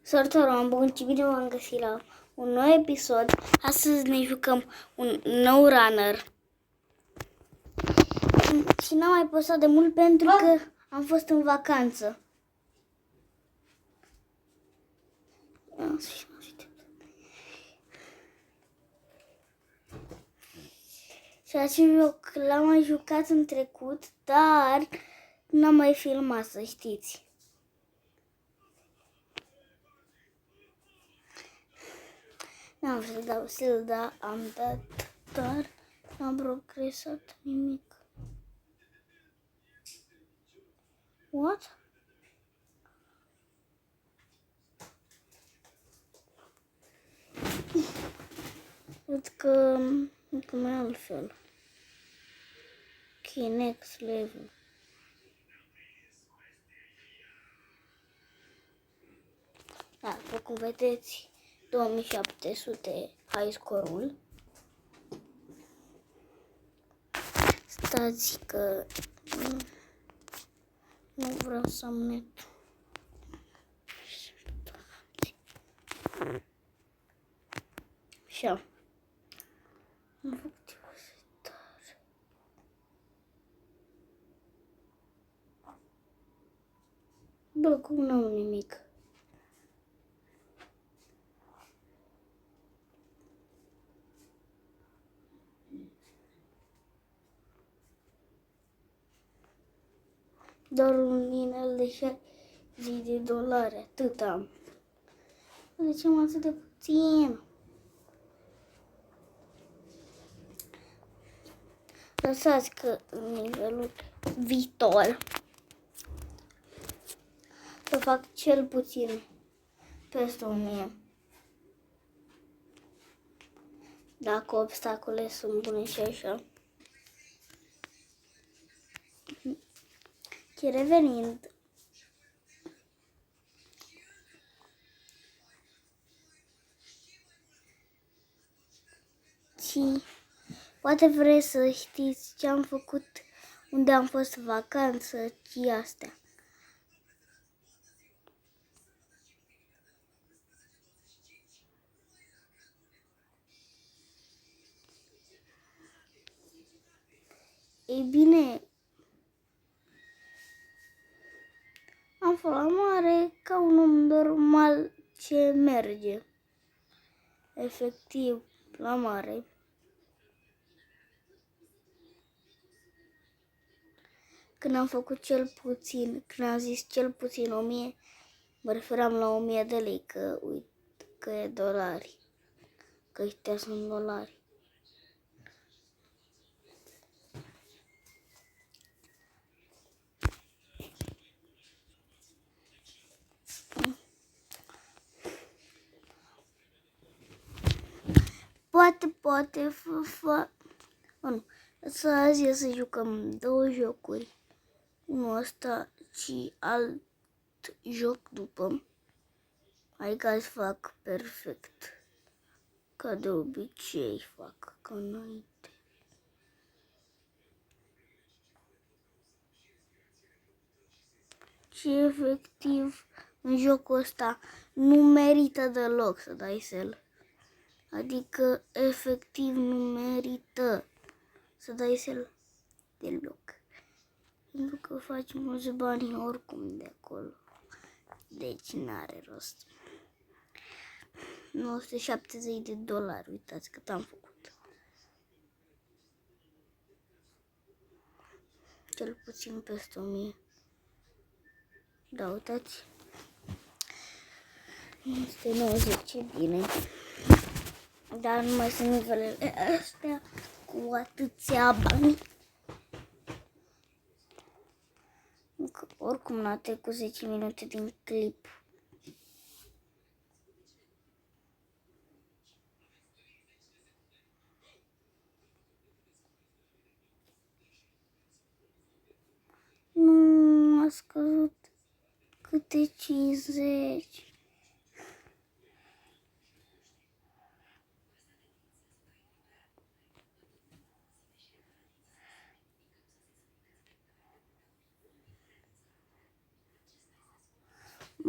Salutare, am bun și bine v-am găsit la un nou episod. Astăzi ne jucăm un nou runner. Și n-am mai postat de mult pentru că am fost în vacanță. Și acest joc l-am mai jucat în trecut, dar n-am mai filmat, să știți. N-am vrut să dau stil, dar am dat, dar n-am progresat nimic. What? Cred că mai altfel. Ok, next level. Da, după cum vedeți, 2700 high score-ul. Stați că nu vreau să am net. Așa. Am făcut o setare. Bă, cum n-am nimic. Doar un inel de $60, atât am. De ce am atât de puțin? Lăsați că în nivelul viitor să fac cel puțin peste 1000. Dacă obstacole sunt bune și așa. Și revenind, și poate vreți să știți ce am făcut, unde am fost în vacanță și astea. Ei bine, am fost la mare ca un om normal ce merge. Efectiv, la mare. Când am făcut cel puțin, când am zis cel puțin 1000, mă referam la 1000 de lei, că uite că e dolari. Că ăștia sunt dolari. Poate, nu, să jucăm două jocuri. Unul ăsta și alt joc după. Adică să fac perfect. Ca de obicei fac, ca înainte. Și efectiv, în jocul ăsta nu merită deloc să dai sell. Adică, efectiv, nu merită să dai sell deloc. Pentru că faci mulți bani oricum de acolo. Deci n-are rost. $970, uitați cât am făcut. Cel puțin peste 1000. Da, uitați. 990, e bine. Dar nu mai sunt nivelele astea cu atâția bani. Oricum n-a trecut 10 minute din clip. Nu a scăzut câte 50.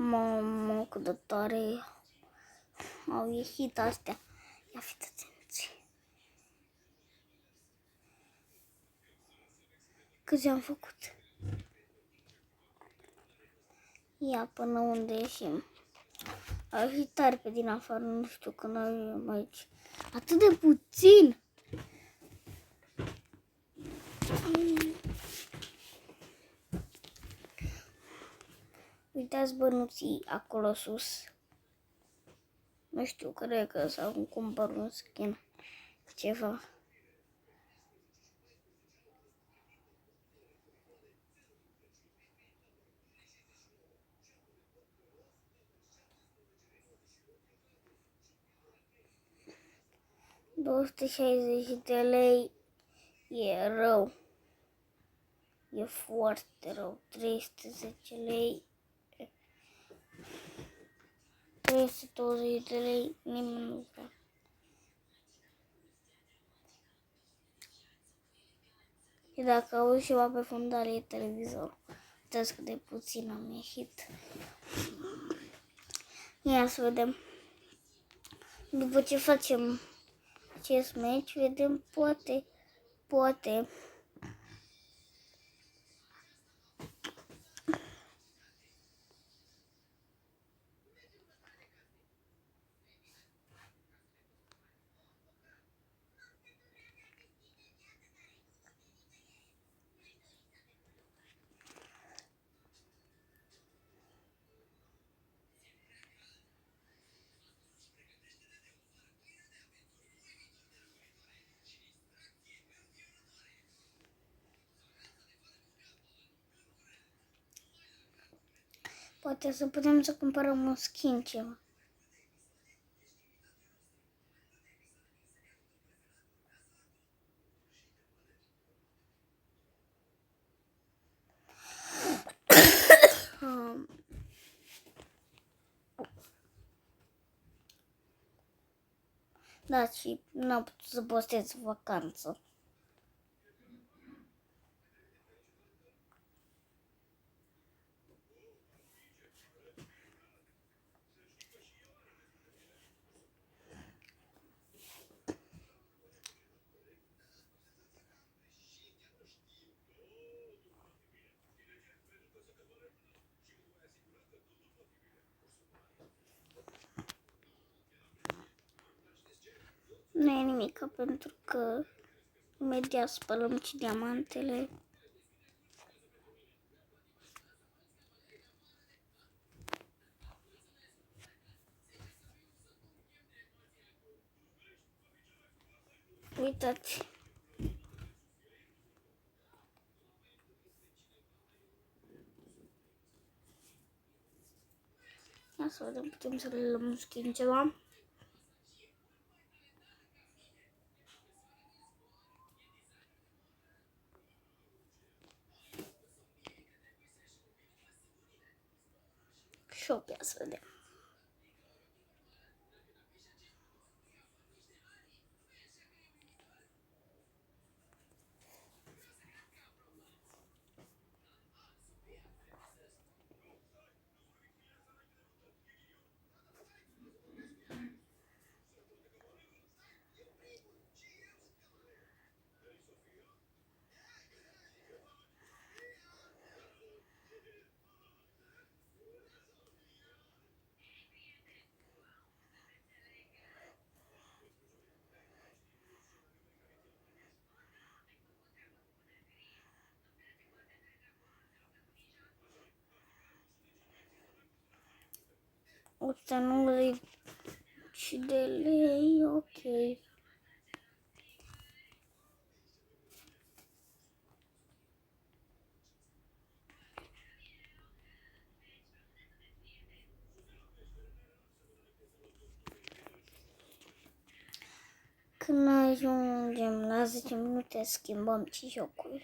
Mamă, cât de tare au ieșit astea. Ia fiți atenți. Câți am făcut? Ia până unde ieșim. Au ieșit tare pe din afară, nu știu când ajungem aici. Atât de puțin! Uitați bănuții acolo sus. Nu știu, cred că s-au cumpărat un skin. Ceva. $260 e rău. E foarte rău. 310 lei. 320 de lei. Nimeni nu vrea. Și dacă auzi ceva pe fundal e televizorul. Uitați cât de puțin am ieșit. Ia să vedem. După ce facem acest meci, vedem poate să putem să cumpărăm un skin ceva. Da, și n-am putut să postez vacanță. Nu e nimic, pentru că imediat spălăm și diamantele. Uitați. Ia să vedem, putem să le luăm skin ceva. Shop, ia să vedem. $190, ok. Când ajungem la 10 minute, schimbăm și jocul.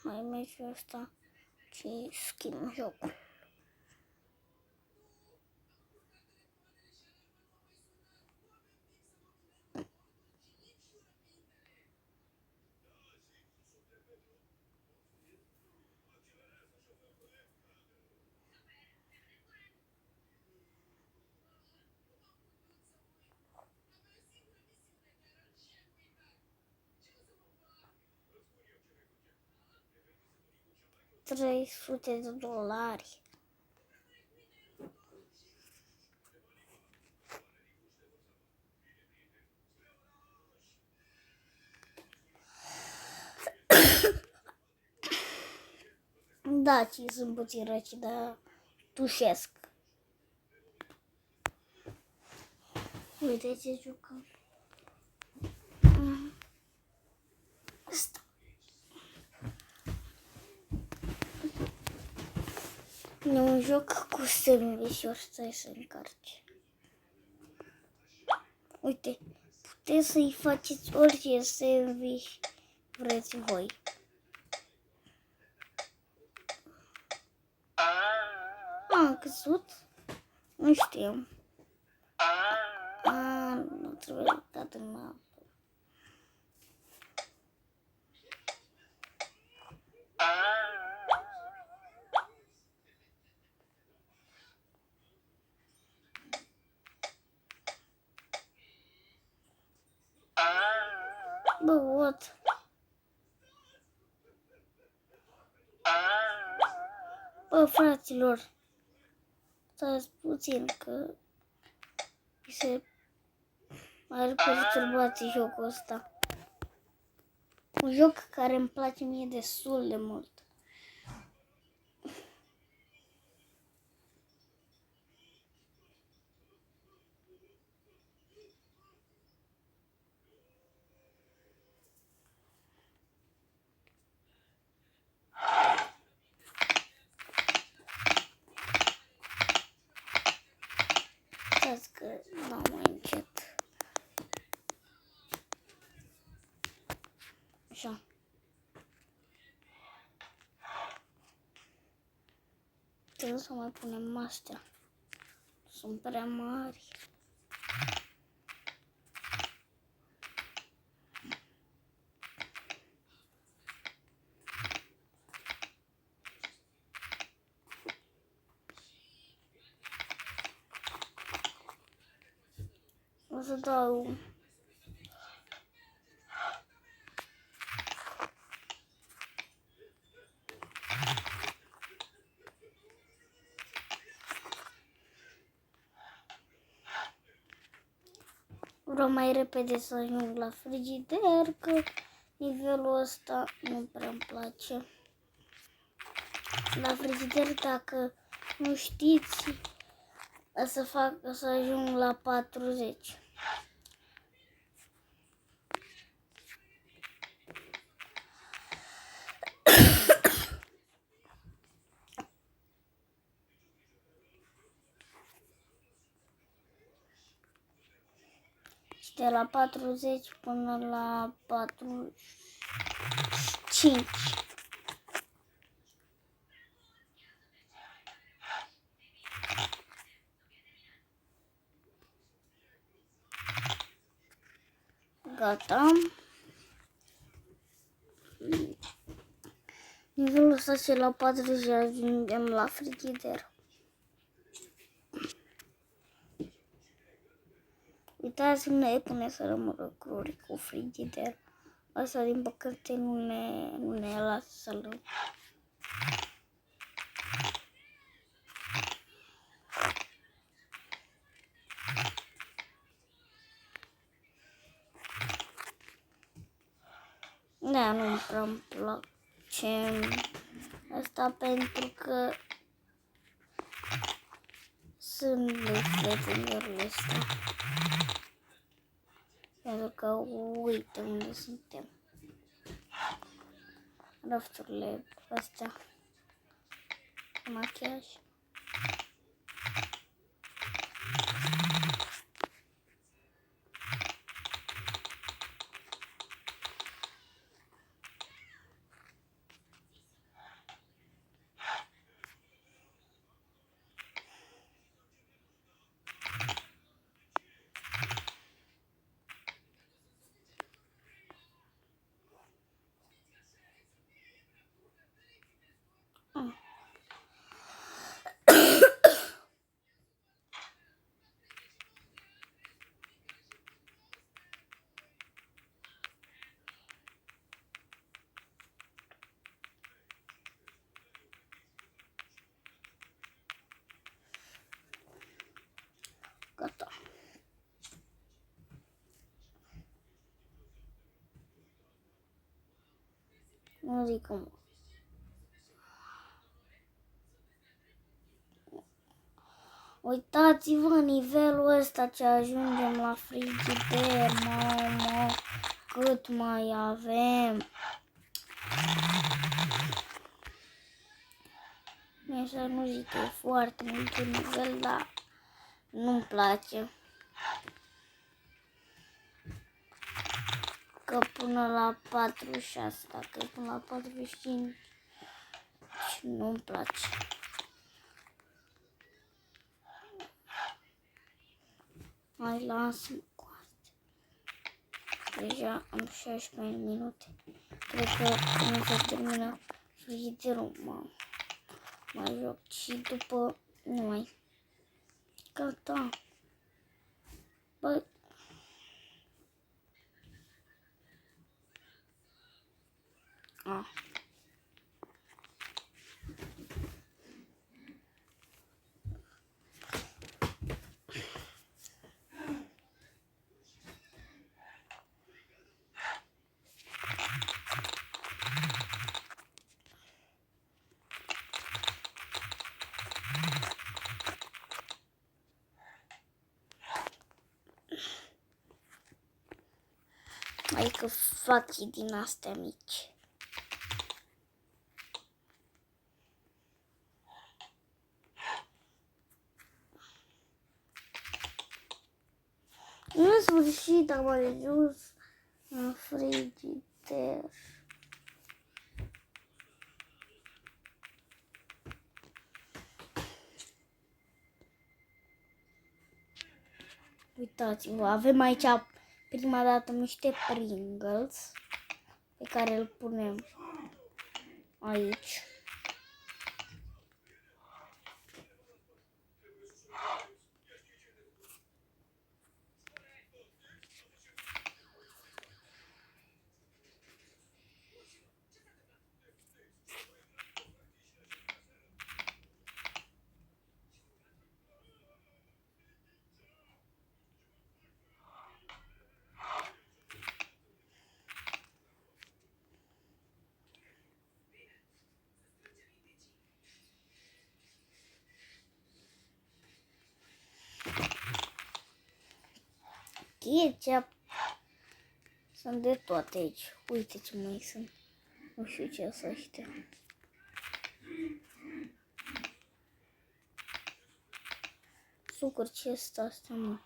Mai meciul ăsta și schimb jocul. $300. Da, ci sunt puțin răci, dar tușesc. Uite ce jucăm. Asta. E un joc cu sandwich-uri, stai să încarci. Uite, puteți să-i faceți orice sandwich vreți voi. Am căzut? Nu știu. Nu trebuie dat în apă. Bă, what? Bă, fraților, stați puțin că se are perturbații jocul ăsta. Un joc care îmi place mie destul de mult. Stați că dau mai încet. Așa. Trebuie să mai punem astea. Sunt prea mari. O să dau... Vreau mai repede să ajung la frigider, că nivelul ăsta nu prea îmi place. La frigider, dacă nu știți, o să ajung la 40. Și de la 40 până la 45. Gata. Nivelul ăsta și la 40 ajungem la frigider. Uitați-ne, pune să rămână lucruri cu frigider. Asta din păcate nu ne lasă să-l... Da, nu prea îmi place asta pentru că sunt nefret în jurul ăsta. Pentru că uite unde suntem. Rafturile astea. Machiaj. Nu zic cum. Uitați-vă nivelul ăsta ce ajungem la frigider, mamă, cât mai avem. Mie să nu zic că e foarte mult nivel, dar nu-mi place. Că până la 46, dacă e până la 45, nu-mi place. Mai lasă-mă cu asta. Deja am 16 minute. Cred că nu se termină frigiderul, mai joc și după nu mai. Gata. Bă. Adică fac din astea mici. În sfârșit am ajuns în frigider. Uitați-vă, avem aici prima dată niște Pringles pe care îl punem aici. Ketchup. Sunt de toate aici. Uite ce mai sunt. Nu știu ce să ăștia. Sucuri, ce este asta, mă?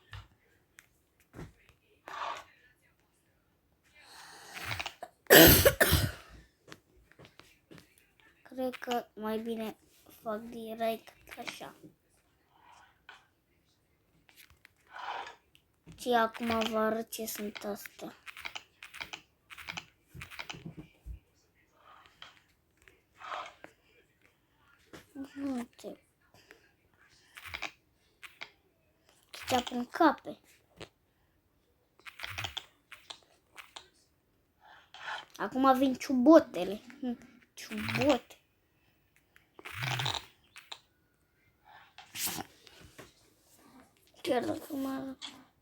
Cred că mai bine fac direct așa. Și acum vă arăt ce sunt astea. Uite. Ketchup în cape. Acum vin ciubotele. Ciubote. Chiar dacă mai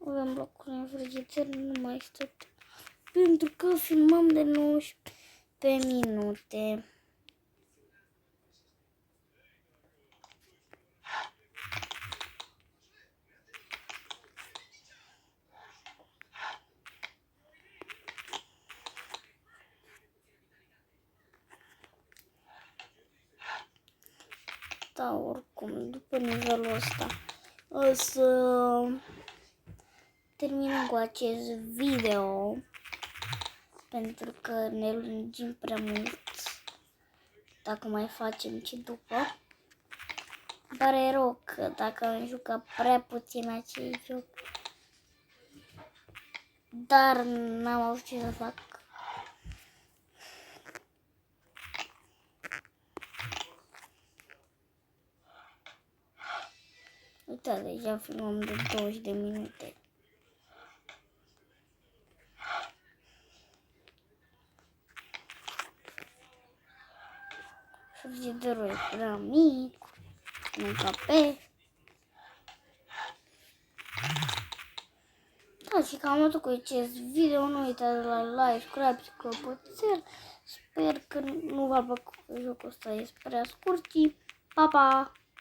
avem locuri în frigider, nu mai stau. Pentru că filmăm de 19 minute. Da, oricum, după nivelul ăsta o să terminăm cu acest video, pentru că ne lungim prea mult dacă mai facem și după. Pare rău că dacă am jucat prea puțin acest joc, dar n-am avut ce să fac. Uite, deja filmăm de 20 de minute. Frigiderul e prea mic, nu cape. Da, și cam atât cu acest video. Nu uitați la like, subscribe și clopoțel. Sper că nu v-a plăcut jocul ăsta, e prea scurt. Pa, pa!